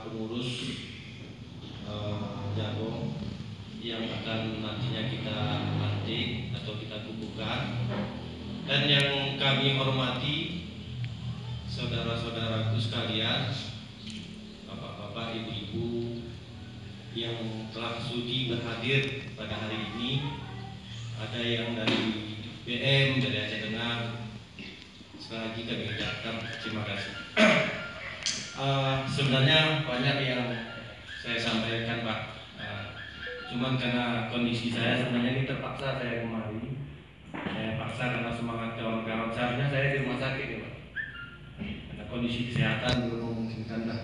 pengurus Jagong yang akan nantinya kita lantik atau kita kukuhkan, dan yang kami hormati saudara-saudaraku sekalian, bapak-bapak, ibu-ibu yang telah sudi berhadir pada hari ini. Ada yang dari BM, dari Aceh Tengah. Sekali lagi kami ucapkan terima kasih. Sebenarnya banyak yang saya sampaikan, Pak. Cuman karena kondisi saya sebenarnya ini terpaksa saya kemari. Saya paksa karena semangat kawan-kawan. Seharusnya saya di rumah sakit ya, Pak. Karena kondisi kesehatan belum memungkinkan lah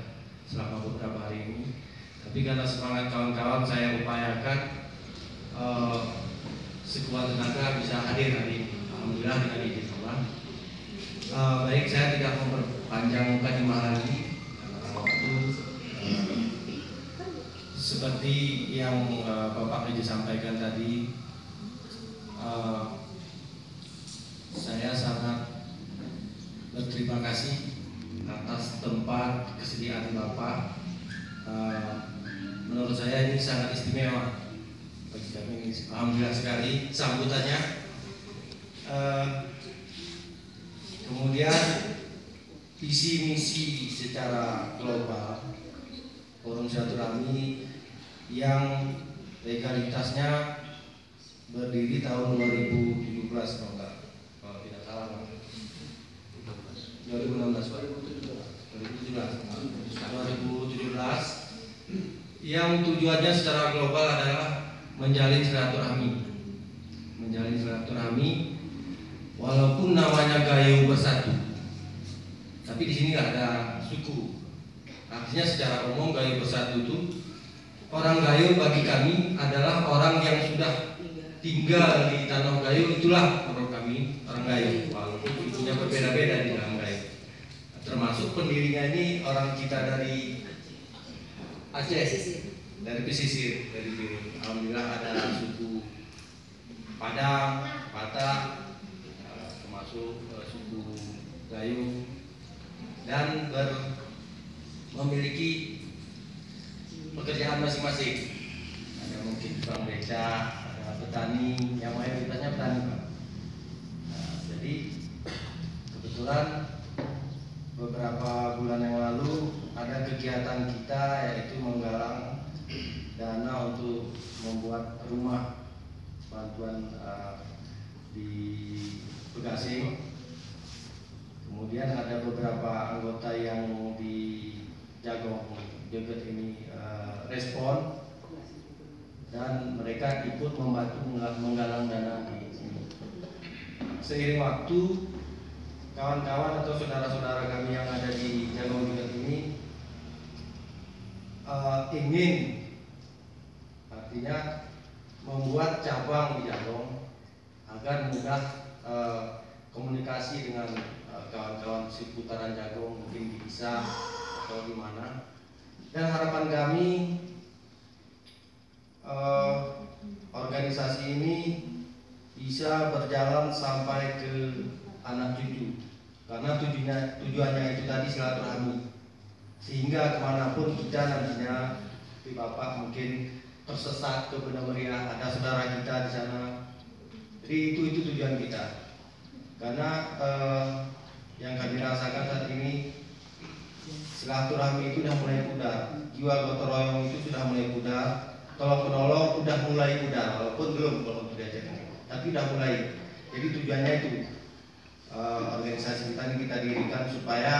selama beberapa hari ini. Tapi karena semangat kawan-kawan saya upayakan sekuat tenaga bisa hadir hari ini. Alhamdulillah dengan izin Allah. Baik, saya tidak memperpanjang mukadimah lagi. Seperti yang Bapak Haji sampaikan tadi, saya sangat berterima kasih atas tempat kesediaan Bapak. Menurut saya ini sangat istimewa bagi kami. Alhamdulillah sekali sambutannya. Kemudian visi misi secara global Forum Silaturahmi yang legalitasnya berdiri tahun 2017 kalau tidak salah, 2017 yang tujuannya secara global adalah menjalin silaturahmi walaupun namanya Gayo Bersatu, tapi di sini nggak ada suku. Artinya secara umum Gayo Bersatu itu, orang Gayo bagi kami adalah orang yang sudah tinggal di tanah Gayo, itulah menurut kami orang Gayo, walaupun sukunya berbeda-beda di dalam Gayo. Termasuk pendirinya ini orang kita dari Aceh, dari pesisir, dari sini. Alhamdulillah ada suku Padang, Batak, termasuk suku Gayo, dan memiliki pekerjaan masing-masing. Ada mungkin tukang beca, ada petani, yang mayoritasnya petani, Pak. Jadi kebetulan beberapa bulan yang lalu ada kegiatan kita yaitu menggalang dana untuk membuat rumah bantuan di Begasing. Kemudian ada beberapa anggota yang di Jagong Joget ini respon, dan mereka ikut membantu menggalang dana di sini. Seiring waktu, kawan-kawan atau saudara-saudara kami yang ada di Jagong Joget ini ingin, artinya membuat cabang di Jagong agar mudah komunikasi dengan kawan-kawan seputaran Jagong, mungkin bisa atau di mana. Dan harapan kami organisasi ini bisa berjalan sampai ke anak cucu, karena tujuannya itu tadi silaturahmi, sehingga kemanapun kita nantinya, di Bapak mungkin tersesat ke Benda Meriah, ada saudara kita di sana. Jadi itu tujuan kita, karena yang kami rasakan saat ini silaturahmi itu sudah mulai pudar, jiwa gotong royong itu sudah mulai pudar, tolong menolong sudah mulai pudar, walaupun belum kalau tidak jadi, tapi sudah mulai. Jadi tujuannya itu organisasi kita ini kita dirikan supaya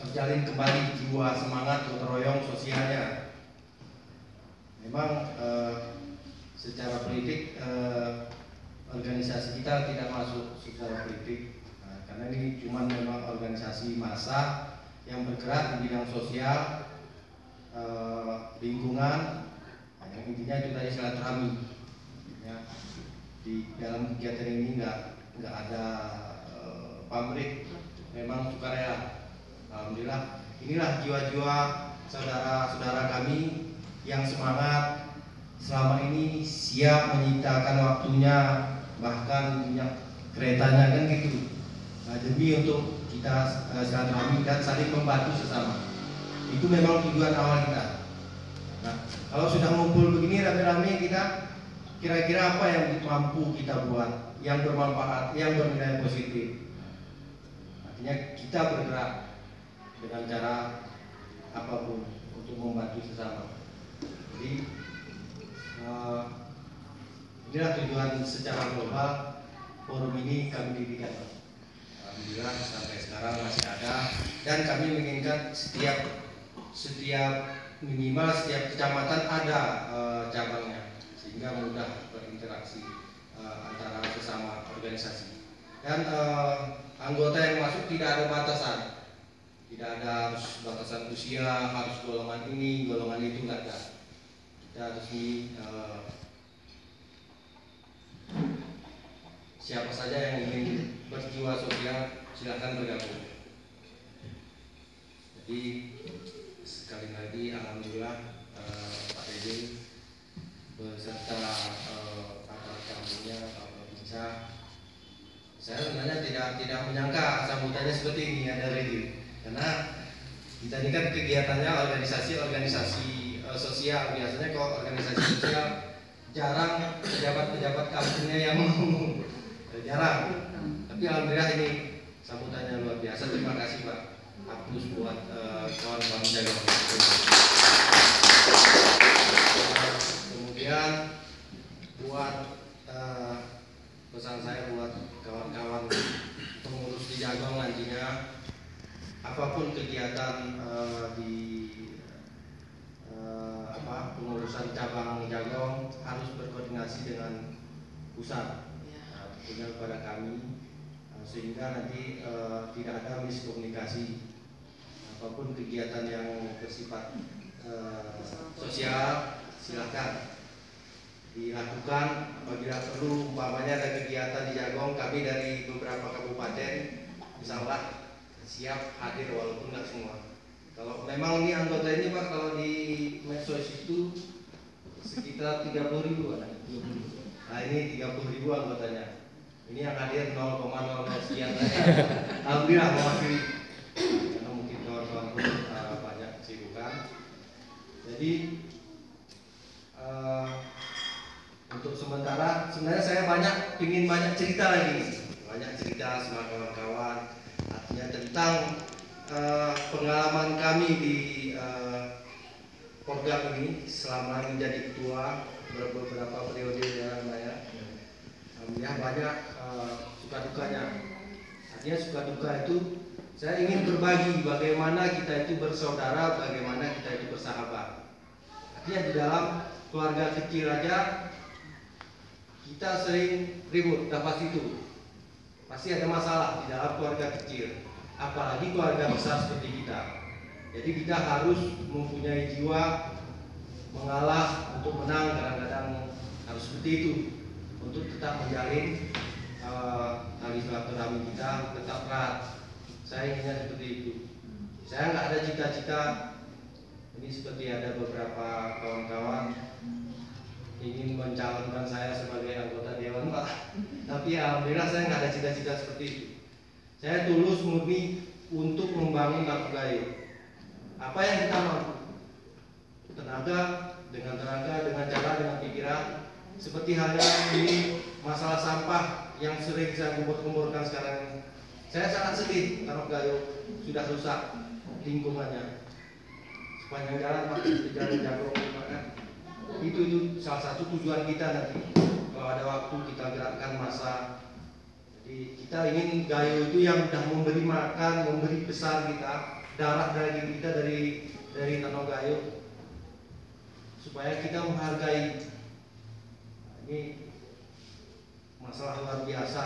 terjalin kembali jiwa semangat gotong royong sosialnya. Memang secara politik organisasi kita tidak masuk secara politik, karena ini cuma memang organisasi massa yang bergerak di bidang sosial, lingkungan, yang intinya itu tadi silaturahmi. Ya, di dalam kegiatan ini nggak ada pamrih, memang sukarela. Alhamdulillah, inilah jiwa-jiwa saudara-saudara kami yang semangat, selama ini siap menyitakan waktunya, bahkan minyak keretanya kan gitu, demi untuk kita silaturahmi dan saling membantu sesama. Itu memang tujuan awal kita. Nah, kalau sudah ngumpul begini rame-rame, kita kira-kira apa yang mampu kita buat yang bermanfaat, yang bernilai positif. Artinya kita bergerak dengan cara apapun untuk membantu sesama. Jadi inilah tujuan secara global forum ini kami dirikan. Alhamdulillah sampai sekarang masih ada, dan kami menginginkan setiap minimal setiap kecamatan ada cabangnya, sehingga mudah berinteraksi antara sesama organisasi. Dan anggota yang masuk tidak ada batasan, tidak ada harus batasan usia, harus golongan ini, golongan itu, tidak ada. Kita resmi siapa saja yang ingin berjiwa sosial silakan bergabung. Jadi sekali lagi alhamdulillah Pak Dede beserta aparat kampungnya, Pak Babinsa. Saya sebenarnya tidak menyangka sambutannya seperti ini ada Redi, karena kita ini kan kegiatannya organisasi sosial. Biasanya kalau organisasi sosial jarang pejabat-pejabat kampungnya yang mau, jarang. Tapi alhamdulillah ini sambutannya luar biasa. Terima kasih Pak. Hapus buat kawan-kawan jaga. Kemudian buat pesan saya buat kawan-kawan pengurus di Jagong nantinya, apapun kegiatan di pengurusan cabang Jagong harus berkoordinasi dengan pusat, tentunya kepada kami, sehingga nanti tidak ada miskomunikasi. Apapun kegiatan yang bersifat sosial silakan dilakukan. Apabila perlu, umpamanya ada kegiatan di Jagong, kami dari beberapa kabupaten insya Allah siap hadir walaupun nggak semua. Kalau memang ini anggota ini Pak, kalau di medsos itu sekitar 30.000 kan? Nah ini 30.000 anggotanya. Ini yang hadir 0,00 sekian saja. Alhamdulillah mewakili. Karena mungkin kawan-kawan pun banyak kesibukan. Jadi untuk sementara sebenarnya saya ingin banyak cerita lagi, banyak cerita sama kawan-kawan. Artinya tentang pengalaman kami di Porgab ini selama menjadi ketua beberapa periode dalam saya. Alhamdulillah banyak suka dukanya. Artinya suka duka itu saya ingin berbagi bagaimana kita itu bersaudara, bagaimana kita itu bersahabat. Artinya di dalam keluarga kecil aja kita sering ribut, udah pasti itu. Pasti ada masalah di dalam keluarga kecil, apalagi keluarga besar seperti kita. Jadi kita harus mempunyai jiwa mengalah untuk menang, kadang-kadang harus seperti itu untuk tetap menjalin tali silaturahmi kita tetap erat. Saya inginnya seperti itu. Saya nggak ada cita-cita ini seperti ada beberapa kawan-kawan ingin mencalonkan saya sebagai anggota dewan Pak. Tapi alhamdulillah saya nggak ada cita-cita seperti itu. Saya tulus murni untuk membangun Lapu Gayo. Apa yang kita mampu, tenaga, dengan cara, dengan pikiran. Seperti halnya ini masalah sampah yang sering saya kumpul-kumpulkan sekarang ini. Saya sangat sedih karena Gayo sudah rusak lingkungannya. Sepanjang jalan Pak, di jalan Jagong kan. Itu salah satu tujuan kita nanti. Kalau ada waktu kita gerakkan masa. Jadi kita ingin Gayo itu yang sudah memberi makan, memberi besar kita, darah daging kita dari Tanah Gayo, supaya kita menghargai. Ini masalah luar biasa,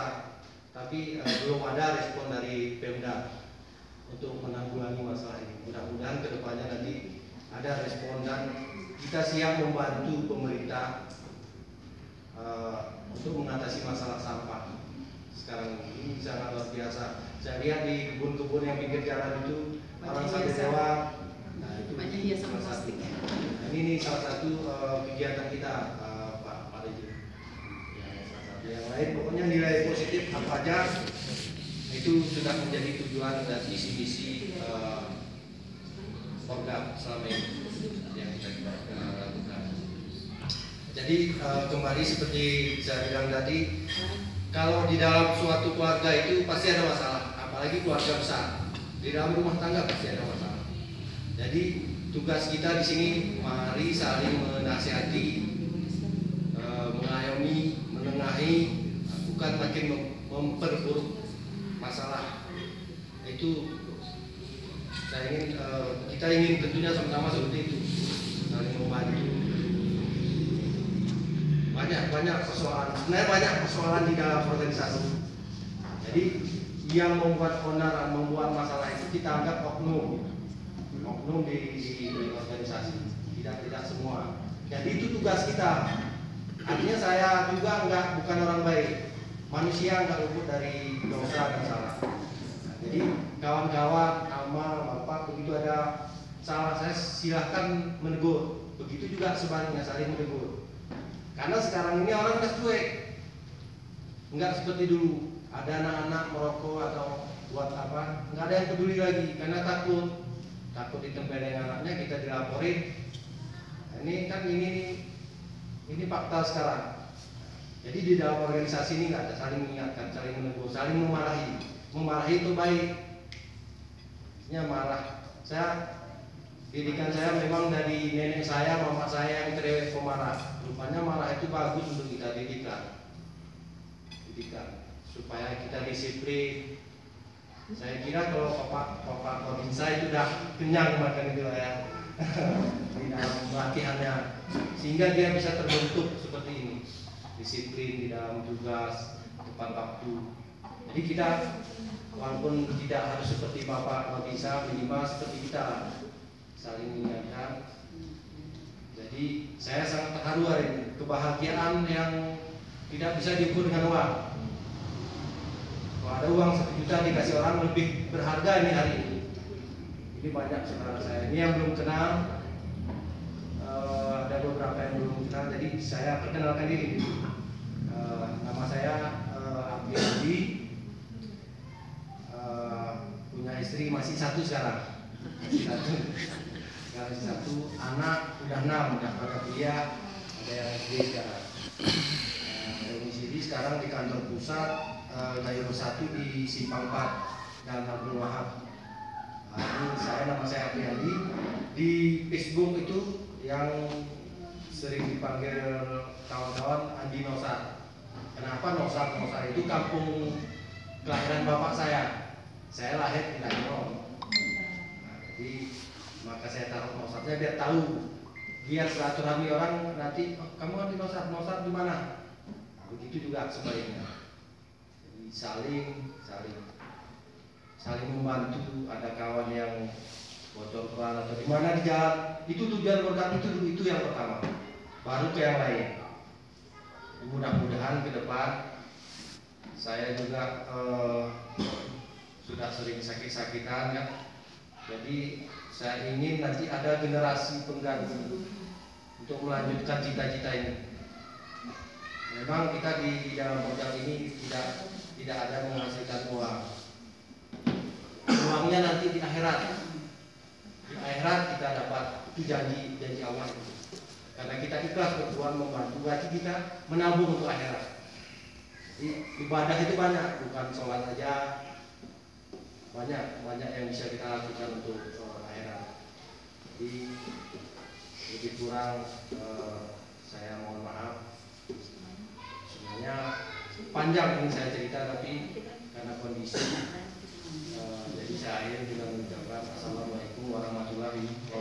tapi belum ada respon dari Pemda untuk menanggulangi masalah ini. Mudah-mudahan kedepannya nanti ada respon dan kita siap membantu pemerintah untuk mengatasi masalah sampah. Sekarang ini sangat luar biasa. Saya lihat di kebun-kebun yang pinggir jalan itu orang sampai sewa. Nah, itu salah satu. Nah, ini salah satu kegiatan kita, Pak Rejim. Yang lain pokoknya nilai positif apa aja itu sudah menjadi tujuan dan visi-misi Porgab. Jadi kembali seperti saya bilang tadi, kalau di dalam suatu keluarga itu pasti ada masalah, apalagi keluarga besar. Di dalam rumah tangga pasti ada masalah. Jadi tugas kita di sini mari saling menasihati, mengayomi, menengahi, bukan makin memperburuk masalah. Itu kita ingin tentunya sama-sama seperti itu, saling membantu. Banyak persoalan, sebenarnya banyak persoalan di dalam organisasi. Jadi yang membuat onar, membuat masalah itu kita anggap oknum di organisasi, tidak semua. Jadi itu tugas kita. Artinya saya juga bukan orang baik, manusia nggak luput dari dosa dan salah. Jadi kawan-kawan, amal, bapak begitu ada salah saya silahkan menegur. Begitu juga sebaliknya saling menegur. Karena sekarang ini orang udah cuek, nggak seperti dulu. Ada anak-anak merokok atau buat apa, nggak ada yang peduli lagi karena takut ditempelin anaknya, kita dilaporin. Nah, ini fakta sekarang. Jadi di dalam organisasi ini nggak ada saling mengingatkan, saling menegur, saling memarahi. Memarahi itu baik. Marah. Didikan saya memang dari nenek saya, mama saya yang cerewet pemarah. Rupanya marah itu bagus untuk kita didikan supaya kita disiplin. Saya kira kalau Pak Binsa itu udah kenyang makan itu ya di dalam latihannya, sehingga dia bisa terbentuk seperti ini, disiplin di dalam tugas, tepat waktu. Jadi kita walaupun tidak harus seperti Bapak Binsa, minimal seperti kita saling mengingatkan. Jadi saya sangat terharu hari ini, kebahagiaan yang tidak bisa diukur dengan uang. Kalau ada uang 1 juta dikasih orang lebih berharga ini hari ini. Ini banyak saudara saya. Ini yang belum kenal, ada beberapa yang belum kenal. Jadi saya perkenalkan diri. Nama saya Abdi Adi. Punya istri masih 1 sekarang. Masih 1, anak udah 6, udah pada kuliah, ada yang SD sekarang. Domisili sekarang di kantor pusat Daerah 1 di Simpang 4 dan Abdul Wahab. Nama saya Abdi Adi. Di Facebook itu yang sering dipanggil kawan-kawan Andi Nosar. Kenapa Nosar? Nosar itu kampung kelahiran bapak saya. Saya lahir di Lainong. Jadi maka saya taruh Nosarnya biar tahu, biar silaturahmi orang nanti, oh, kamu Andi Nosar di mana? Begitu juga sebaliknya. Jadi saling membantu. Ada kawan yang bocor ban atau di mana di jalan, itu tujuan berkat itu yang pertama, baru ke yang lain. Mudah-mudahan ke depan saya juga sudah sering sakit-sakitan ya. Jadi saya ingin nanti ada generasi pengganti untuk melanjutkan cita-cita ini. Memang kita di dalam modal ini tidak ada menghasilkan uang. Uangnya nanti di akhirat. Di akhirat kita dapat itu janji Allah. Karena kita ikhlas berjuang membantu gaji kita menabung untuk akhirat. Jadi ibadah itu banyak, bukan sholat aja. Banyak yang bisa kita lakukan untuk akhirat. Jadi lebih kurang saya mohon maaf. Sebenarnya panjang ini saya cerita, tapi karena kondisi jadi saya akhirnya dengan mengucapkan Assalamualaikum warahmatullahi wabarakatuh.